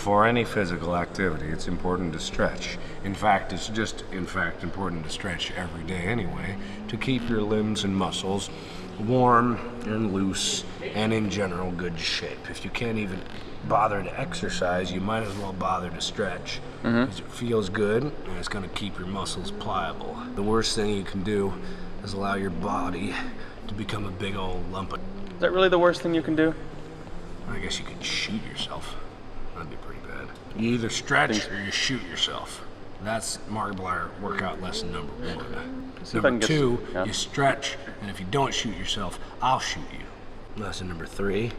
Before any physical activity, it's important to stretch. In fact, it's just, important to stretch every day anyway, to keep your limbs and muscles warm and loose and in general good shape. If you can't even bother to exercise, you might as well bother to stretch, because it feels good and it's going to keep your muscles pliable. The worst thing you can do is allow your body to become a big old lump of... Is that really the worst thing you can do? I guess you could shoot yourself. That'd be pretty bad. You either stretch or you shoot yourself. That's Markiplier workout lesson number 1. Number 2, you stretch, and if you don't shoot yourself, I'll shoot you. Lesson number 3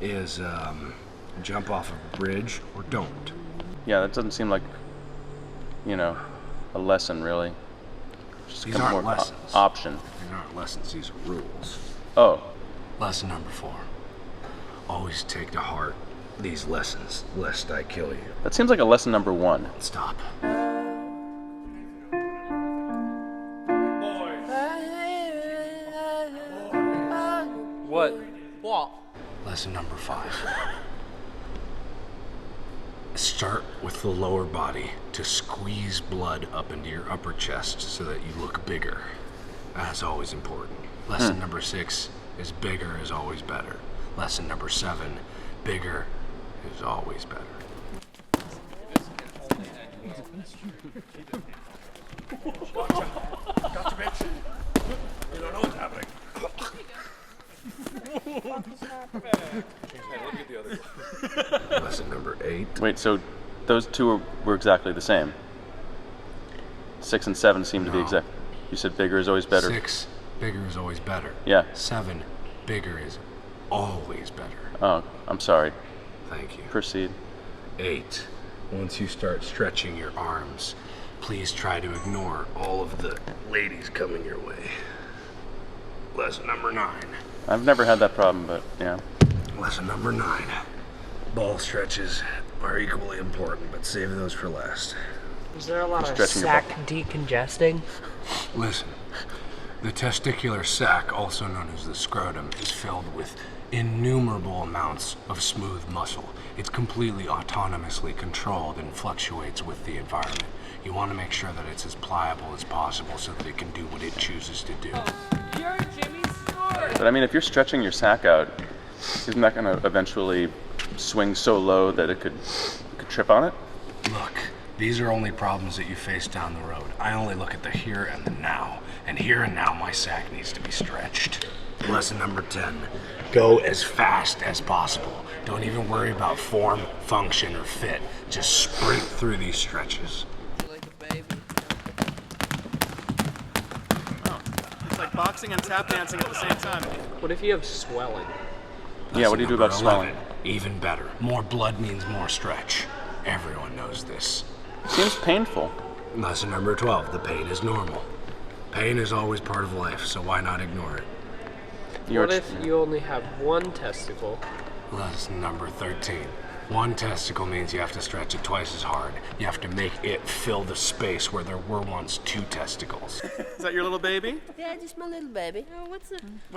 is jump off of a bridge or don't. Yeah, that doesn't seem like, a lesson really. Just These aren't lessons. Option. These aren't lessons, these are rules. Oh. Lesson number 4. Always take to heart these lessons, lest I kill you. That seems like a lesson number 1. Stop. What? Lesson number 5. Start with the lower body to squeeze blood up into your upper chest so that you look bigger. That's always important. Lesson number 6 is bigger is always better. Lesson number 7, bigger is always better. Gotcha, bitch. You don't know what's happening. Lesson number 8. Wait, so those two were exactly the same? 6 and 7 seem to be exact. You said bigger is always better. 6, bigger is always better. Yeah. 7, bigger is always better. Oh, I'm sorry. Thank you. Proceed. 8, once you start stretching your arms, please try to ignore all of the ladies coming your way. Lesson number 9. I've never had that problem, but yeah. Lesson number 9. Ball stretches are equally important, but save those for last. Is there a lot of sac decongesting? Listen, the testicular sac, also known as the scrotum, is filled with innumerable amounts of smooth muscle. It's completely autonomously controlled and fluctuates with the environment. You want to make sure that it's as pliable as possible so that it can do what it chooses to do. You're Jimmy's store! But I mean, if you're stretching your sac out, isn't that going to eventually swing so low that it could trip on it? Look, these are only problems that you face down the road. I only look at the here and the now. And here and now, my sac needs to be stretched. Lesson number 10. Go as fast as possible. Don't even worry about form, function, or fit. Just sprint through these stretches. Like a baby. Oh, it's like boxing and tap dancing at the same time. What if you have swelling? Yeah, what do you do about swelling? Even better. More blood means more stretch. Everyone knows this. Seems painful. Lesson number 12. The pain is normal. Pain is always part of life, so why not ignore it? What if you only have one testicle? Lesson number 13. One testicle means you have to stretch it twice as hard. You have to make it fill the space where there were once 2 testicles. Is that your little baby? Yeah, just my little baby. Oh, What's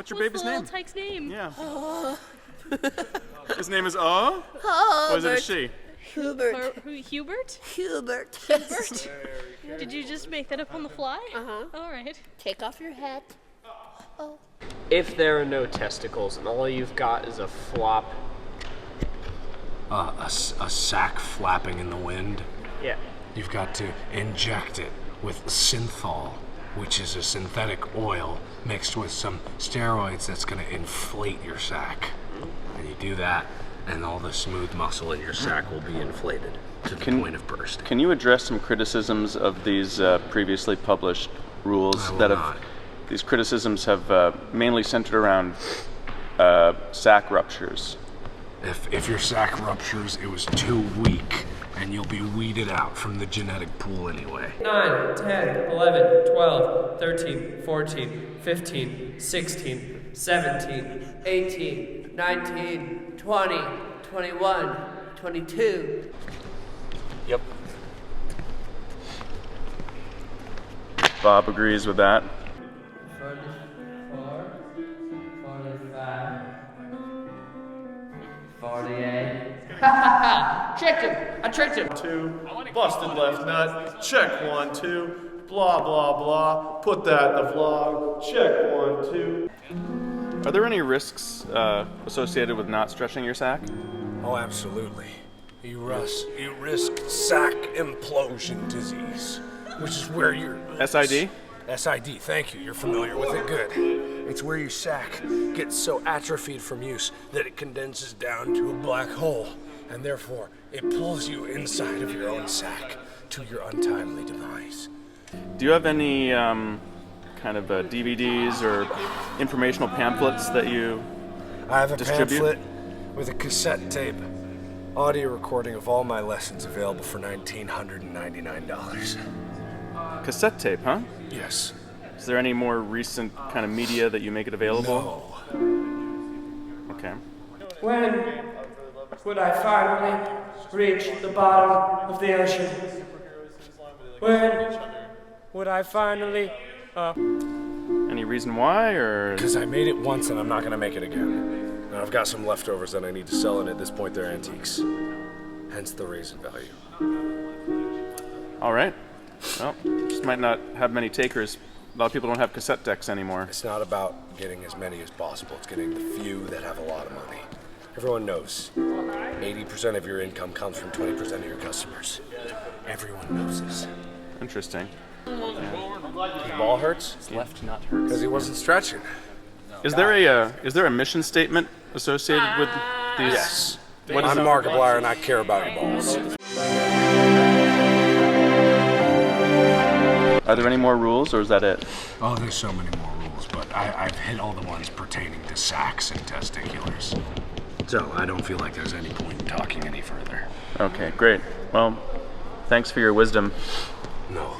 your baby's name? What's the little tyke's name? Yeah. His name is O? Oh, Or is it a she? Hubert. Hubert? Hubert. Hubert? Did you just make that up on the fly? Uh-huh. All right. Take off your hat. Oh. If there are no testicles and all you've got is a flop. A sack flapping in the wind. Yeah. You've got to inject it with synthol, which is a synthetic oil mixed with some steroids that's going to inflate your sack. And you do that, and all the smooth muscle in your sack will be inflated to the point of burst. Can you address some criticisms of these previously published rules these criticisms have mainly centered around sac ruptures? If your sac ruptures, it was too weak, and you'll be weeded out from the genetic pool anyway. 9, 10, 11, 12, 13, 14, 15, 16, 17, 18, 19, 20, 21, 22. Yep. Bob agrees with that. 44, 45, 48. tricked him. I tricked him. 2, busted left nut, check 1, 2, blah, blah, blah, put that in the vlog, check 1, 2. Are there any risks associated with not stretching your sack? Oh, absolutely. You risk sac implosion disease, which is where your SID? SID, thank you. You're familiar with it. Good. It's where your sac gets so atrophied from use that it condenses down to a black hole, and therefore it pulls you inside of your own sac to your untimely demise. Do you have any kind of DVDs or informational pamphlets that you I have a distribute? pamphlet with a cassette tape, audio recording of all my lessons available for $1,999. Cassette tape, huh? Yes. Is there any more recent kind of media that you make it available? No. Okay. When would I finally reach the bottom of the ocean? When would I finally... Any reason why, or? Because I made it once and I'm not going to make it again. And I've got some leftovers that I need to sell, and at this point they're antiques. Hence the raise in value. All right. Well, just might not have many takers. A lot of people don't have cassette decks anymore. It's not about getting as many as possible. It's getting the few that have a lot of money. Everyone knows 80% of your income comes from 20% of your customers. Everyone knows this. Interesting. His ball hurts? His left nut hurts. Because he wasn't stretching. Is there a mission statement associated with these? Yes. What is I'm it? Markiplier and I care about your balls. Are there any more rules, or is that it? Oh, there's so many more rules, but I've hit all the ones pertaining to sacs and testiculars. So I don't feel like there's any point in talking any further. Okay, great. Well, thanks for your wisdom. No.